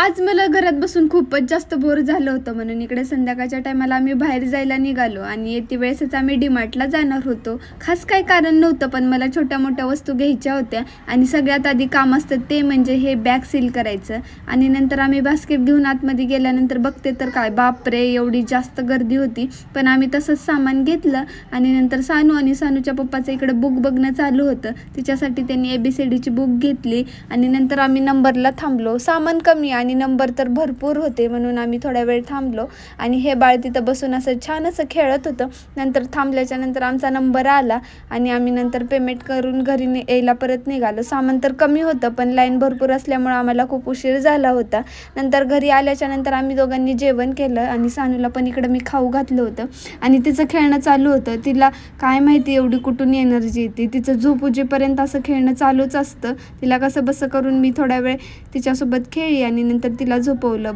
आज मला घरात बसून खूपच जास्त बोर झालं होतं, म्हणून इकडे संध्याकाळच्या टायमाला आम्ही बाहेर जायला निघालो आणि येते वेळेसच आम्ही डीमार्टला जाणार होतो. खास काही कारण नव्हतं, पण मला छोट्या मोठ्या वस्तू घ्यायच्या होत्या आणि सगळ्यात आधी काम असतं ते म्हणजे हे बॅग सील करायचं. आणि नंतर आम्ही बास्केट घेऊन आतमध्ये गेल्यानंतर बघते तर काय बापरे, एवढी जास्त गर्दी होती. पण आम्ही तसंच सामान घेतलं आणि नंतर सानू आणि सानूच्या पप्पाचं इकडे बुक बघणं चालू होतं. तिच्यासाठी त्यांनी ABCDची बुक घेतली आणि नंतर आम्ही नंबरला थांबलो. सामान कमी आणि नंबर तर भरपूर होते, म्हणून आम्ही थोडा वेळ थांबलो आणि हे बाळ तिथं बसून असं छान असं खेळत होतं. नंतर थांबल्याच्या नंतर आमचा नंबर आला आणि आम्ही नंतर पेमेंट करून घरी यायला परत निघालो. सामान तर कमी होतं, पण लाईन भरपूर असल्यामुळं आम्हाला खूप उशीर झाला होता. नंतर घरी आल्याच्या नंतर आम्ही दोघांनी जेवण केलं आणि सानूला पण इकडं मी खाऊ घातलं होतं आणि तिचं खेळणं चालू होतं. तिला काय माहिती एवढी कुठून एनर्जी येते, तिचं झोप उजेपर्यंत असं खेळणं चालूच असतं. तिला कसं बसं करून मी थोडा वेळ तिच्यासोबत खेळली आणि नंतर तिला झोपवलं.